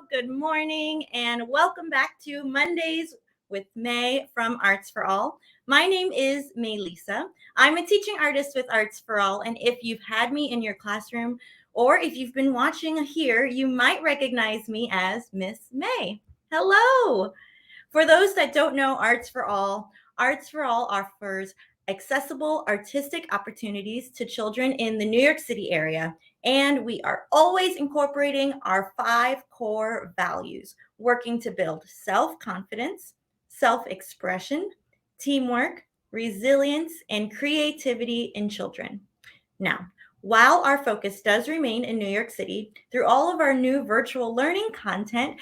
Good morning, and welcome back to Mondays with May from Arts for All. My name is Mélissa. I'm a teaching artist with Arts for All, and if you've had me in your classroom or if you've been watching here, you might recognize me as Miss May. Hello! For those that don't know Arts for All offers accessible artistic opportunities to children in the New York City area. And we are always incorporating our 5 core values, working to build self-confidence, self-expression, teamwork, resilience, and creativity in children. Now, while our focus does remain in New York City, through all of our new virtual learning content,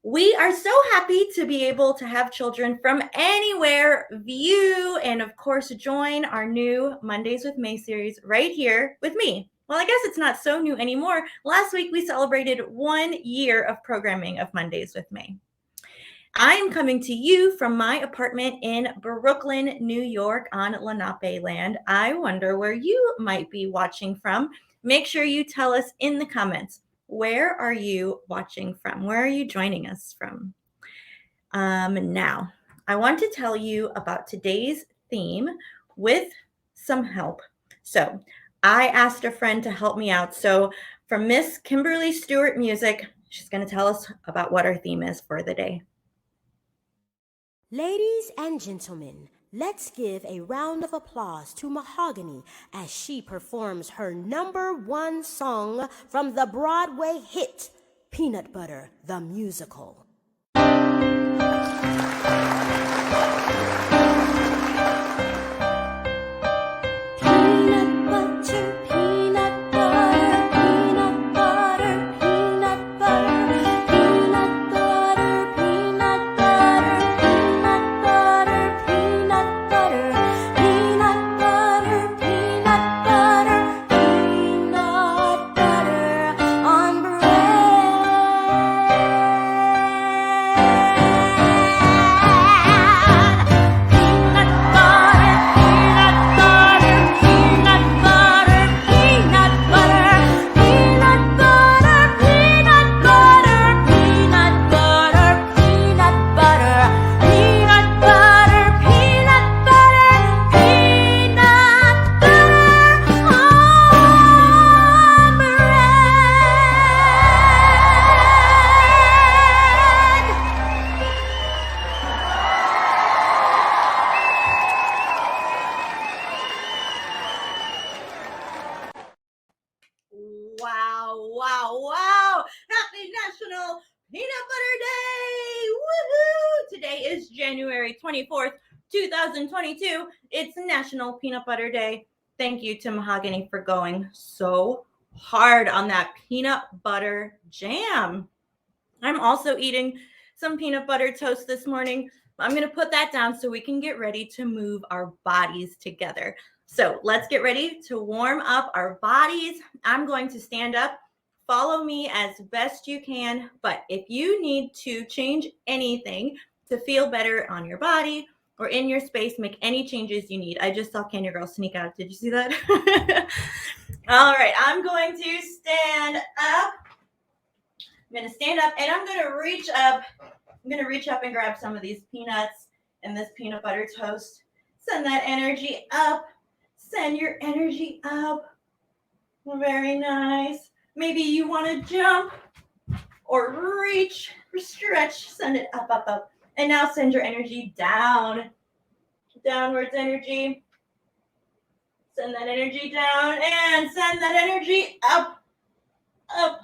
we are so happy to be able to have children from anywhere view and, of course, join our new Mondays with May series right here with me. Well, I guess it's not so new anymore. Last week, we celebrated 1 year of programming of Mondays with May. I am coming to you from my apartment in Brooklyn, New York on Lenape land. I wonder where you might be watching from. Make sure you tell us in the comments. Where are you watching from? Where are you joining us from? Now, I want to tell you about today's theme with some help. So I asked a friend to help me out. So from Miss Kymberly Stewart Music, she's going to tell us about what our theme is for the day. Ladies and gentlemen, let's give a round of applause to Mahogany as she performs her #1 song from the Broadway hit, Peanut Butter, the Musical. Today is January 24th, 2022. It's National Peanut Butter Day. Thank you to Mahogany for going so hard on that peanut butter jam. I'm also eating some peanut butter toast this morning. I'm going to put that down so we can get ready to move our bodies together. So let's get ready to warm up our bodies. I'm going to stand up. Follow me as best you can. But if you need to change anything to feel better on your body or in your space, make any changes you need. I just saw Kenya Girl sneak out. Did you see that? All right, I'm going to stand up. I'm going to stand up and I'm going to reach up. I'm going to reach up and grab some of these peanuts and this peanut butter toast. Send that energy up. Send your energy up. Very nice. Maybe you want to jump or reach or stretch. Send it up, up, up. And now send your energy down. Downwards energy. Send that energy down and send that energy up, up,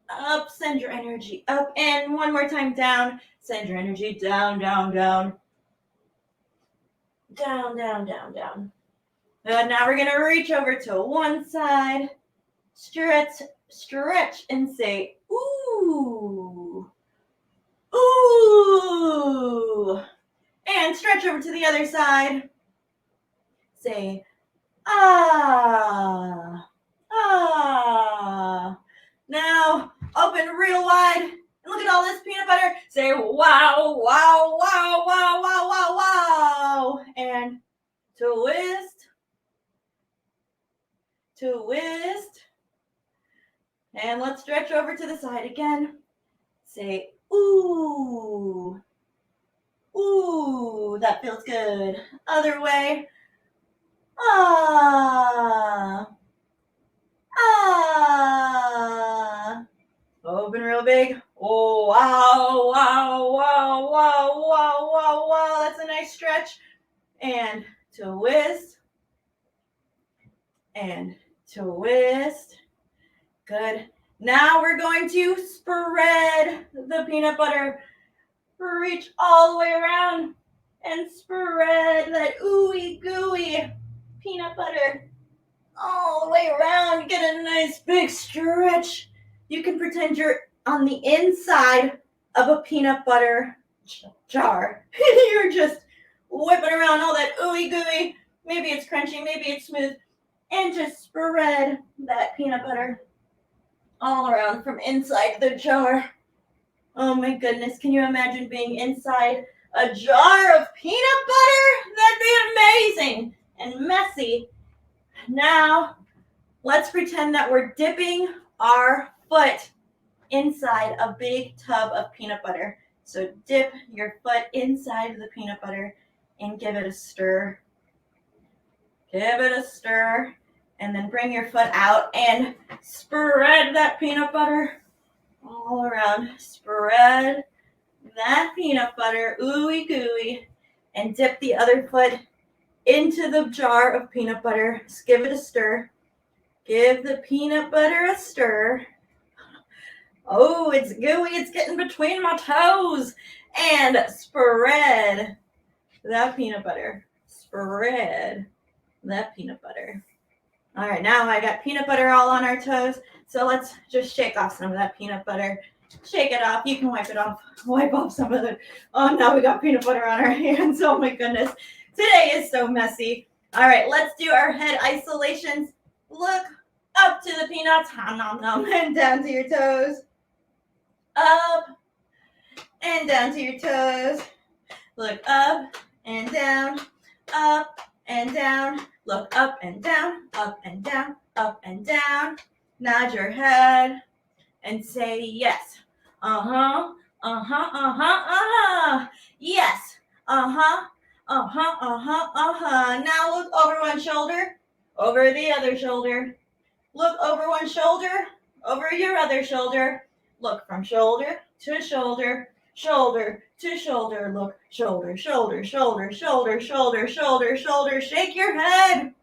up. Send your energy up. And one more time down. Send your energy down, down, down. Down, down, down, down. And now we're going to reach over to one side. Stretch, stretch, and say, ooh. Ooh. And stretch over to the other side. Say, ah. Ah. Now, open real wide. And look at all this peanut butter. Say, wow, wow, wow, wow, wow, wow, wow. And twist. Twist. And let's stretch over to the side again. Say, ooh. Ooh, that feels good. Other way. Ah. Ah. Open real big. Oh, wow, wow, wow, wow, wow, wow, wow. That's a nice stretch. And twist. And twist. Good. Now we're going to spread the peanut butter. Reach all the way around and spread that ooey gooey peanut butter all the way around. Get a nice big stretch. You can pretend you're on the inside of a peanut butter jar. You're just whipping around all that ooey gooey. Maybe it's crunchy, maybe it's smooth. And just spread that peanut butter all around from inside the jar. Oh my goodness, can you imagine being inside a jar of peanut butter? That'd be amazing and messy. Now, let's pretend that we're dipping our foot inside a big tub of peanut butter. So dip your foot inside the peanut butter and give it a stir. Give it a stir. And then bring your foot out and spread that peanut butter all around. Spread that peanut butter, ooey gooey, and dip the other foot into the jar of peanut butter. Just give it a stir. Give the peanut butter a stir. Oh, it's gooey. It's getting between my toes. And spread that peanut butter. Spread that peanut butter. All right, now I got peanut butter all on our toes. So let's just shake off some of that peanut butter. Shake it off. You can wipe it off. Wipe off some of it. Oh, now we got peanut butter on our hands. Oh my goodness. Today is so messy. All right, let's do our head isolations. Look up to the peanuts. Nom, nom, nom. And down to your toes. Up and down to your toes. Look up and down. Up and down. Look up and down, up and down, up and down. Nod your head and say yes. Uh-huh, uh-huh, uh-huh, uh-huh. Yes. Uh-huh, uh-huh, uh-huh, uh-huh. Now look over one shoulder, over the other shoulder. Look over one shoulder, over your other shoulder. Look from shoulder to shoulder, shoulder to shoulder. Look, shoulder, shoulder, shoulder, shoulder, shoulder, shoulder, shoulder. Shake your head.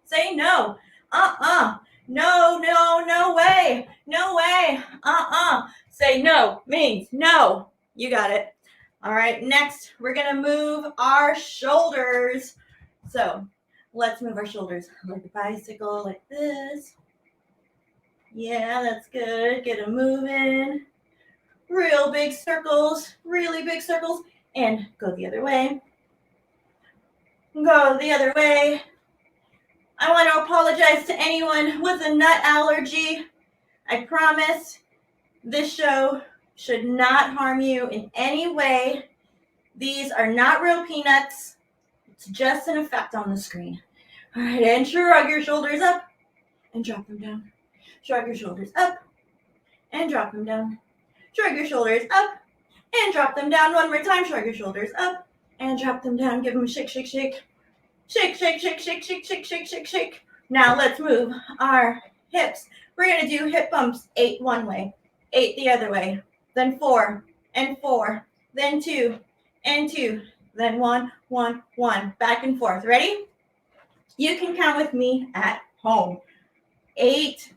Say no. Uh-uh. No, no, no way. No way. Uh-uh. Say no means no. You got it. All right, next we're gonna move our shoulders. So let's move our shoulders like a bicycle, like this. Yeah, that's good. Get them moving. Real big circles, really big circles, and go the other way. Go the other way. I want to apologize to anyone with a nut allergy. I promise this show should not harm you in any way. These are not real peanuts. It's just an effect on the screen. All right, and shrug your shoulders up and drop them down. Shrug your shoulders up and drop them down. Shrug your shoulders up and drop them down. One more time. Shrug your shoulders up and drop them down. Give them a shake, shake, shake. Shake, shake, shake, shake, shake, shake, shake, shake, shake. Now let's move our hips. We're going to do hip bumps 8 one way, 8 the other way, then 4 and 4, then 2 and 2, then 1, 1, 1. Back and forth. Ready? You can count with me at home. 8,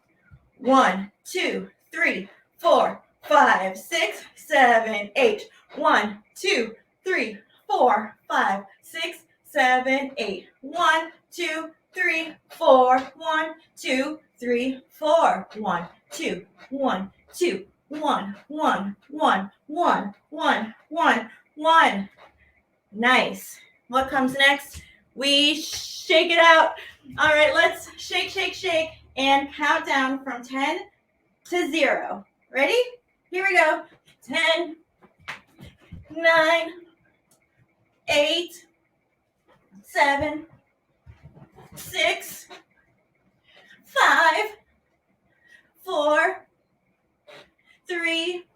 1, 2, 3, 4, 5, 6, 7, 8. 1, 2, 3, 4, 5, 6, 7, 8. 1, 2, 3, 4. 1, 2, 3, 4. 1, 2, 1, 2, 1, 1, 1, 1, 1, 1, 1. Nice. What comes next? We shake it out. All right, let's shake, shake, shake, and count down from 10 to 0. Ready? Here we go. 10, 9, 8, 7, 6, 5, 4, 3,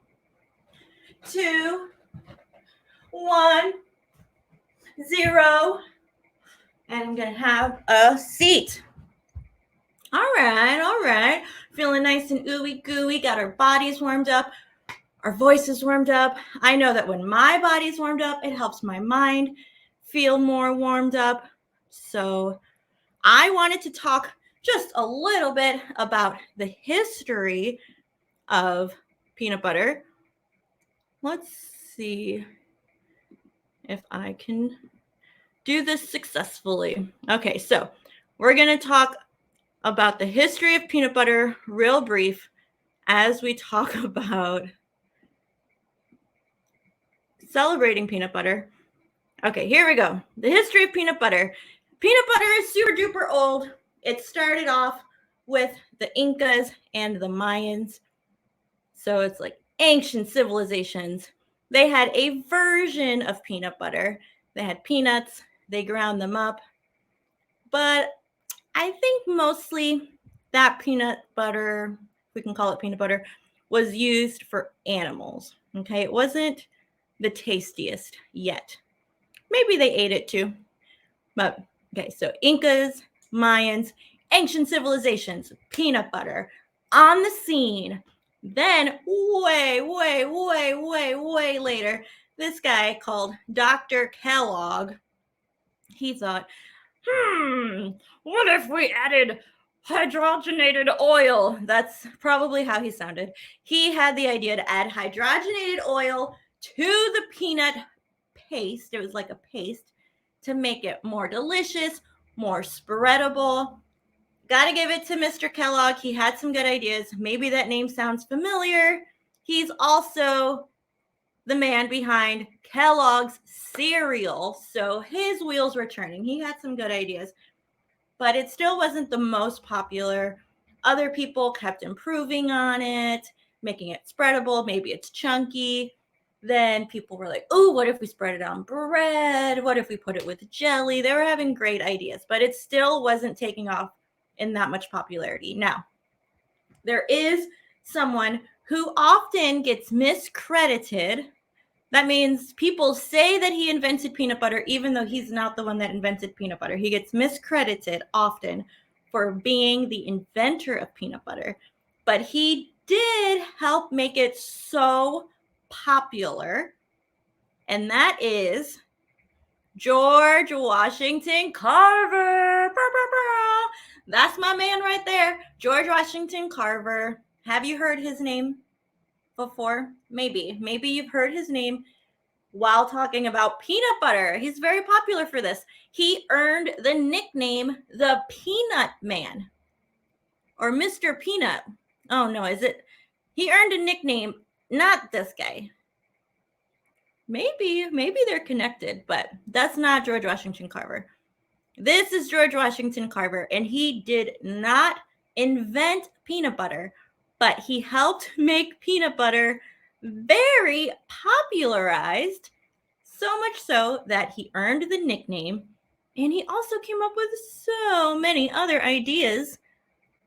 2, 1, 0. And I'm going to have a seat. All right. Feeling nice and ooey gooey. Got our bodies warmed up. Our voices warmed up. I know that when my body's warmed up, it helps my mind feel more warmed up. So I wanted to talk just a little bit about the history of peanut butter. Let's see if I can do this successfully. Okay, so we're going to talk about the history of peanut butter real brief as we talk about celebrating peanut butter. Okay, here we go. The history of peanut butter. Peanut butter is super duper old. It started off with the Incas and the Mayans. So it's like ancient civilizations. They had a version of peanut butter. They had peanuts. They ground them up. But I think mostly that peanut butter, if we can call it peanut butter, was used for animals. Okay, it wasn't the tastiest yet. Maybe they ate it too. But okay, so Incas, Mayans, ancient civilizations, peanut butter on the scene. Then way later, this guy called Dr. Kellogg, he thought, what if we added hydrogenated oil? That's probably how he sounded. He had the idea to add hydrogenated oil to the peanut paste. It was like a paste to make it more delicious, more spreadable. Got to give it to Mr. Kellogg. He had some good ideas. Maybe that name sounds familiar. He's also the man behind Kellogg's cereal. So his wheels were turning. He had some good ideas, but it still wasn't the most popular. Other people kept improving on it, making it spreadable. Maybe it's chunky. Then people were like, oh, what if we spread it on bread? What if we put it with jelly? They were having great ideas, but it still wasn't taking off in that much popularity. Now, there is someone who often gets miscredited. That means people say that he invented peanut butter, even though he's not the one that invented peanut butter. He gets miscredited often for being the inventor of peanut butter, but he did help make it so popular, and that is George Washington Carver. That's my man right there, George Washington Carver. Have you heard his name before? Maybe you've heard his name. while talking about peanut butter. He's very popular for this. He earned the nickname the Peanut Man or Mr. Peanut. Oh no, is it? He earned a nickname, not this guy. Maybe they're connected, but that's not George Washington Carver. This is George Washington Carver, and he did not invent peanut butter, but he helped make peanut butter very popularized, so much so that he earned the nickname, and he also came up with so many other ideas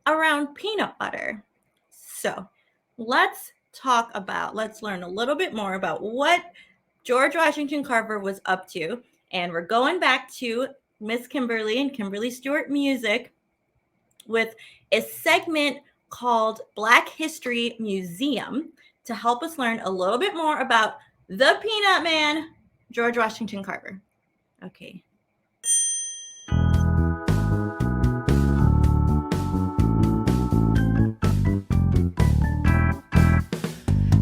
around peanut butter. So let's learn a little bit more about what George Washington Carver was up to, and we're going back to Miss Kymberly and Kymberly Stewart Music with a segment called Black History Museum to help us learn a little bit more about the Peanut Man, George Washington Carver. Okay.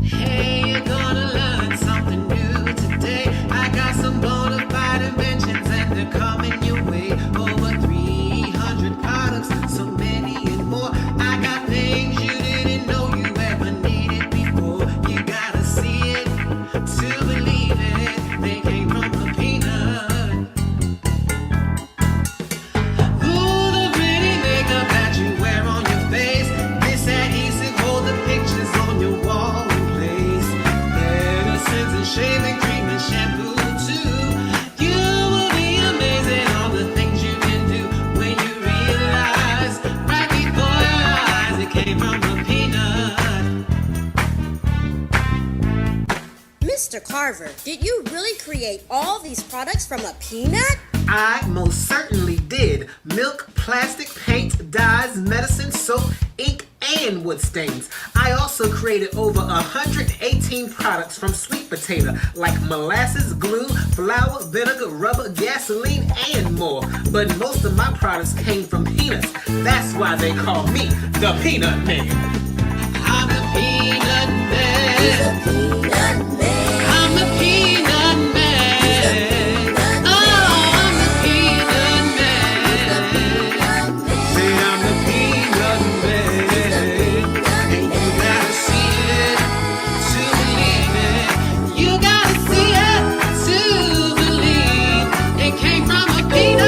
Hey, you're gonna learn something new today. I got some bona fide inventions and they're coming your way. Over 300 products, so many and more. I got things you didn't know you ever needed before. You gotta see it to believe it. They came from the peanut. Ooh, the pretty makeup that you wear on your face. This adhesive hold the pictures on your wall in place. Medicines and shaving cream and shampoo too. You will be amazed at all the things you can do when you realize right before your eyes it came from the peanut. Mr. Carver, did you really create all these products from a peanut? I most certainly did. Milk, plastic, paint, dyes, medicine, soap, ink, and wood stains. I also created over 118 products from sweet potato, like molasses, glue, flour, vinegar, rubber, gasoline, and more. But most of my products came from peanuts. That's why they call me the Peanut Man. I'm the Peanut Man. I'm the Peanut Man. Oh, I'm the Peanut Man. Say I'm the Peanut Man. And you gotta see it to believe it. You gotta see it to believe it came from a peanut.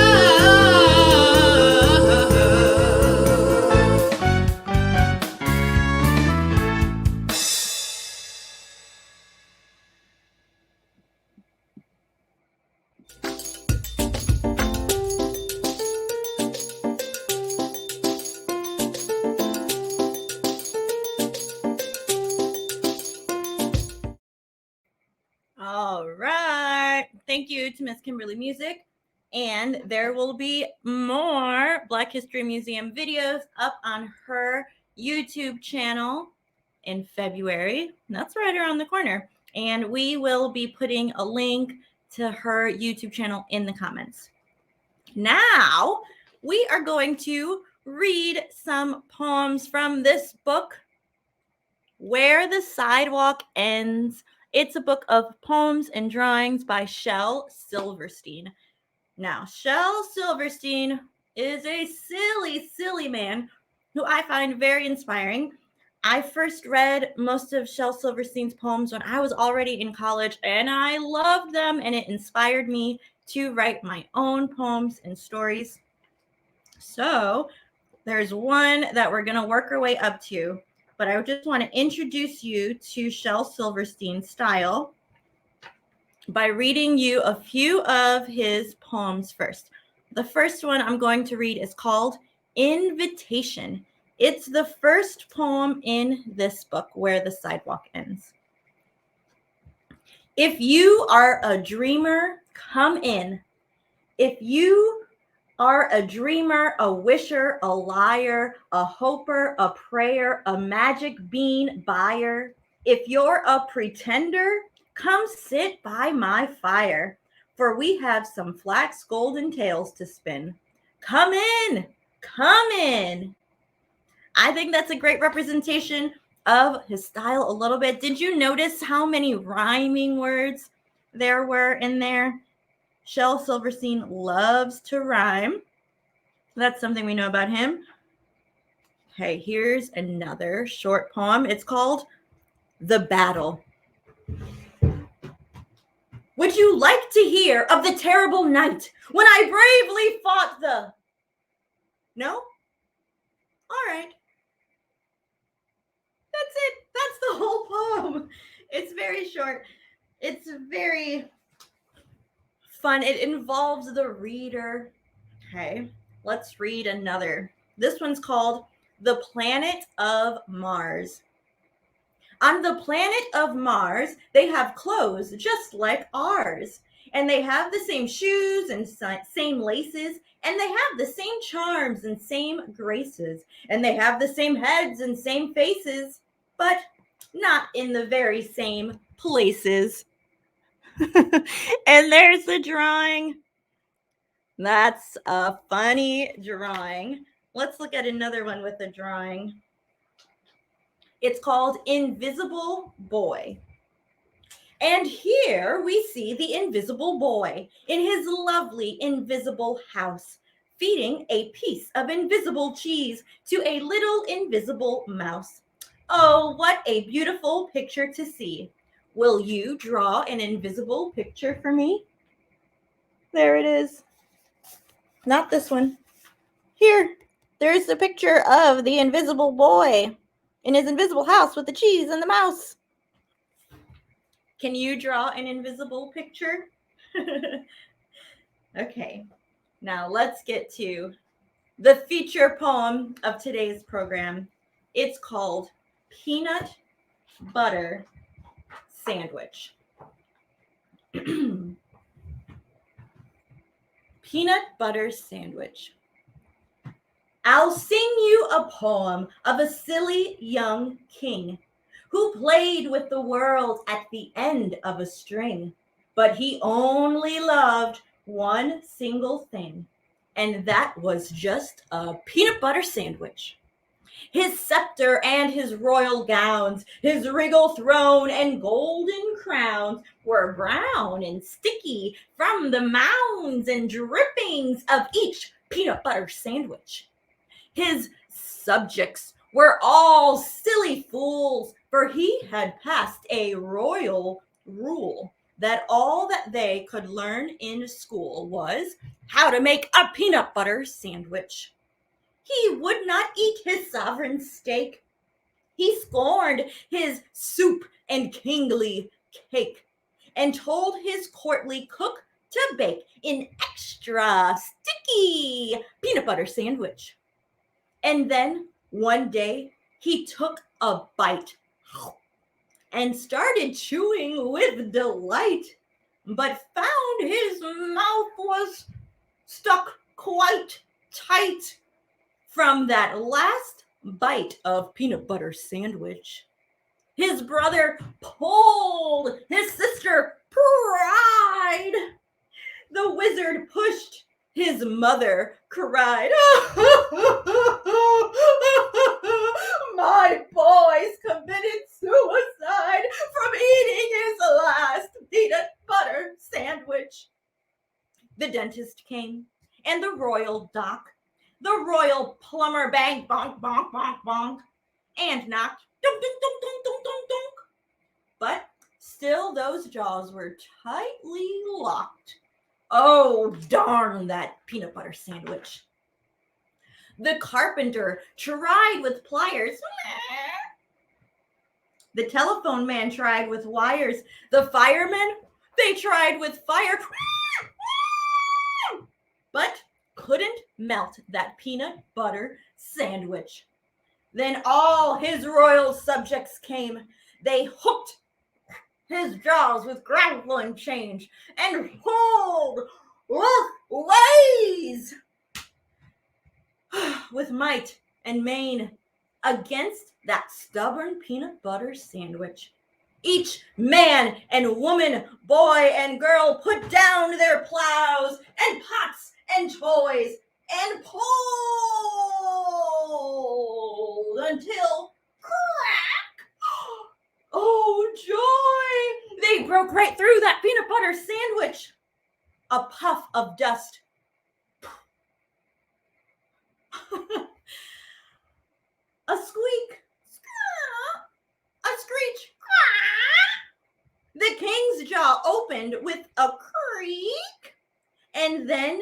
All right. Thank you to Miss Kymberly Music. And there will be more Black History Museum videos up on her YouTube channel in February. That's right around the corner. And we will be putting a link to her YouTube channel in the comments. Now, we are going to read some poems from this book, Where the Sidewalk Ends. It's a book of poems and drawings by Shel Silverstein. Now, Shel Silverstein is a silly man who I find very inspiring. I first read most of Shel Silverstein's poems when I was already in college, and I loved them, and it inspired me to write my own poems and stories. So there's one that we're going to work our way up to, but I just want to introduce you to Shel Silverstein's style by reading you a few of his poems first. The first one I'm going to read is called Invitation. It's the first poem in this book, Where the Sidewalk Ends. If you are a dreamer, come in. If you are a dreamer, a wisher, a liar, a hoper, a prayer, a magic bean buyer, if you're a pretender, come sit by my fire, for we have some flax golden tales to spin. Come in, come in. I think that's a great representation of his style a little bit. Did you notice how many rhyming words there were in there. Shel Silverstein loves to rhyme. That's something we know about him. Okay, here's another short poem. It's called The Battle. Would you like to hear of the terrible night when I bravely fought the... No? All right. That's it. That's the whole poem. It's very short. It's very fun. It involves the reader. Okay, let's read another. This one's called The Planet of Mars. On the planet of Mars, they have clothes just like ours. And they have the same shoes and same laces. And they have the same charms and same graces. And they have the same heads and same faces. But not in the very same places. And there's the drawing. That's a funny drawing. Let's look at another one with a drawing. It's called Invisible Boy. And here we see the invisible boy in his lovely invisible house, feeding a piece of invisible cheese to a little invisible mouse. Oh, what a beautiful picture to see. Will you draw an invisible picture for me? There it is. Not this one. Here, there's the picture of the invisible boy in his invisible house with the cheese and the mouse. Can you draw an invisible picture? Okay, now let's get to the feature poem of today's program. It's called Peanut Butter Sandwich. Peanut butter sandwich. I'll sing you a poem of a silly young king who played with the world at the end of a string, but he only loved one single thing, and that was just a peanut butter sandwich. His scepter and his royal gowns, his regal throne and golden crowns were brown and sticky from the mounds and drippings of each peanut butter sandwich. His subjects were all silly fools, for he had passed a royal rule that all that they could learn in school was how to make a peanut butter sandwich. He would not eat his sovereign steak. He scorned his soup and kingly cake, and told his courtly cook to bake an extra sticky peanut butter sandwich. And then one day he took a bite and started chewing with delight, but found his mouth was stuck quite tight from that last bite of peanut butter sandwich. His brother pulled, his sister pried. The wizard pushed, his mother cried. My boy's committed suicide from eating his last peanut butter sandwich. The dentist came, and the royal doc, the royal plumber banged bonk, bonk, bonk, bonk, and knocked dunk, dunk, dunk, dunk, dunk, dunk, dunk. But still those jaws were tightly locked. Oh, darn that peanut butter sandwich. The carpenter tried with pliers. The telephone man tried with wires. The firemen, they tried with fire. But couldn't melt that peanut butter sandwich. Then all his royal subjects came. They hooked his jaws with gravel and change and pulled with ways with might and main against that stubborn peanut butter sandwich. Each man and woman, boy and girl put down their plows and pots and toys and pulled until crack! Oh, joy! They broke right through that peanut butter a puff of dust. A squeak. A screech. The king's jaw opened with a creak, and then,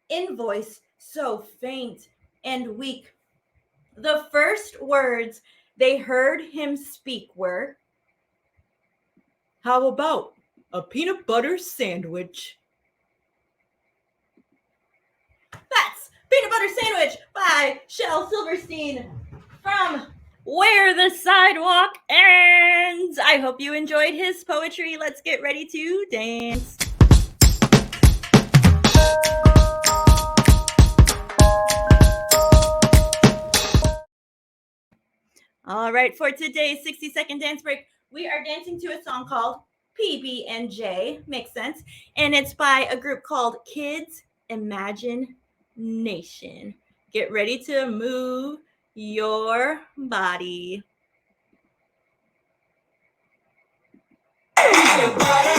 in voice so faint and weak, the first words they heard him speak were, "How about a peanut butter sandwich?" That's Peanut Butter Sandwich by Shel Silverstein from Where the Sidewalk Ends. I hope you enjoyed his poetry. Let's get ready to dance. All right, for today's 60-second dance break, we are dancing to a song called PB&J, makes sense, and it's by a group called Kids Imagine Nation. Get ready to move your body. Peanut butter,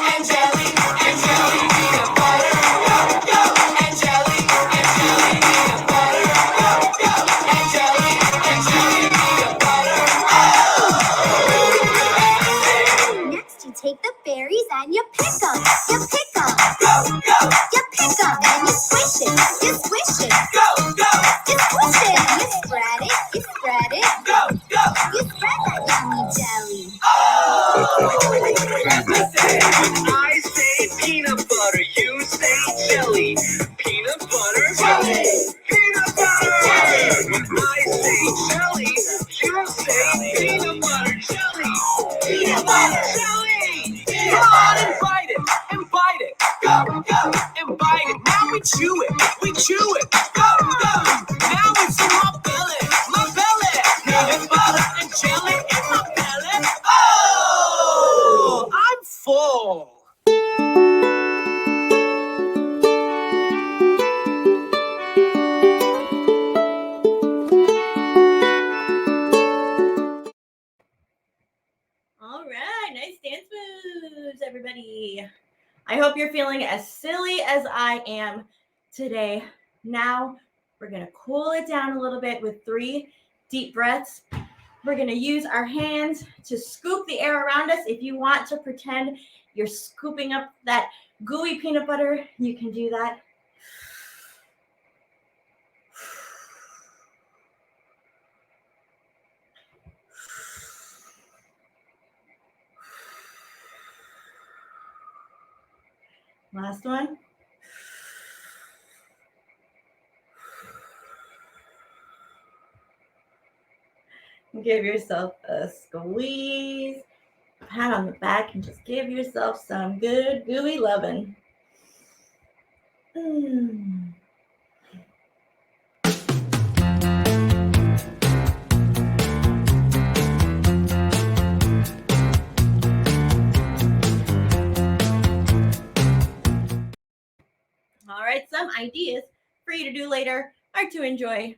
and jelly, and jelly, peanut butter, and jelly, and jelly, peanut butter, and jelly, peanut butter. Next, you take the berries and you pick them. You pick them. You pick them and you squish it. You squish it. You squish it. You spread it. You spread it. You spread that yummy jelly. I say peanut butter, you say jelly. Peanut butter, jelly. Peanut butter, jelly. When I say jelly, you say peanut butter, jelly. Peanut butter, jelly. Come on and bite it, and bite it. And bite it. Now we chew it, we chew it. Now it's in my belly, my belly. Peanut butter and jelly in my belly. Oh, I'm full. All right, nice dance moves, everybody. I hope you're feeling as silly as I am today. Now, we're going to cool it down a little bit with 3 deep breaths. We're going to use our hands to scoop the air around us. If you want to pretend you're scooping up that gooey peanut butter, you can do that. Last one. Give yourself a squeeze, pat on the back, and just give yourself some good gooey loving. All right, some ideas for you to do later are to enjoy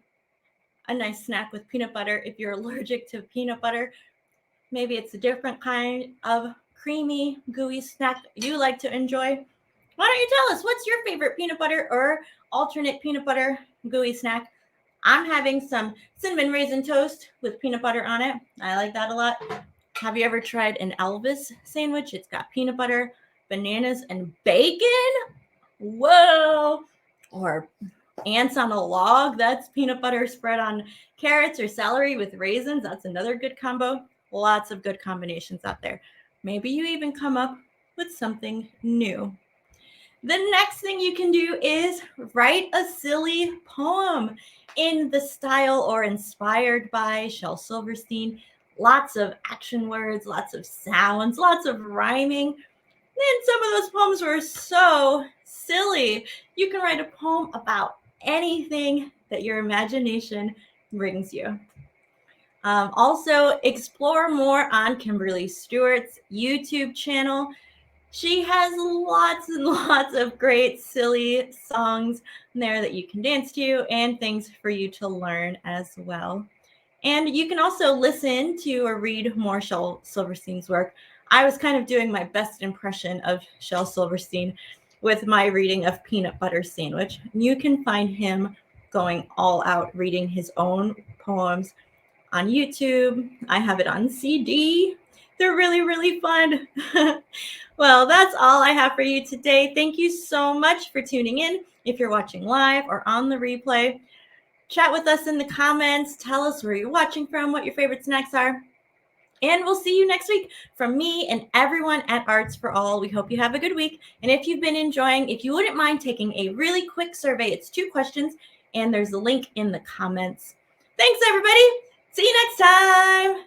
a nice snack with peanut butter. If you're allergic to peanut butter, maybe it's a different kind of creamy, gooey snack you like to enjoy. Why don't you tell us what's your favorite peanut butter or alternate peanut butter gooey snack? I'm having some cinnamon raisin toast with peanut butter on it. I like that a lot. Have you ever tried an Elvis sandwich? It's got peanut butter, bananas, and bacon. Whoa. Or ants on a log. That's peanut butter spread on carrots or celery with raisins. That's another good combo. Lots of good combinations out there. Maybe you even come up with something new. The next thing you can do is write a silly poem in the style or inspired by Shel Silverstein. Lots of action words, lots of sounds, lots of rhyming. And some of those poems were so silly. You can write a poem about anything that your imagination brings you. Also, explore more on Kymberly Stewart's YouTube channel. She has lots and lots of great silly songs there that you can dance to and things for you to learn as well. And you can also listen to or read more Shel Silverstein's work. I was kind of doing my best impression of Shel Silverstein. with my reading of Peanut Butter Sandwich. You can find him going all out reading his own poems on YouTube. I have it on CD. They're really, really fun. Well, that's all I have for you today. Thank you so much for tuning in. If you're watching live or on the replay, chat with us in the comments. Tell us where you're watching from, what your favorite snacks are. And we'll see you next week from me and everyone at Arts for All. We hope you have a good week. And if you've been enjoying, if you wouldn't mind taking a really quick survey, it's 2 questions, and there's a link in the comments. Thanks, everybody. See you next time.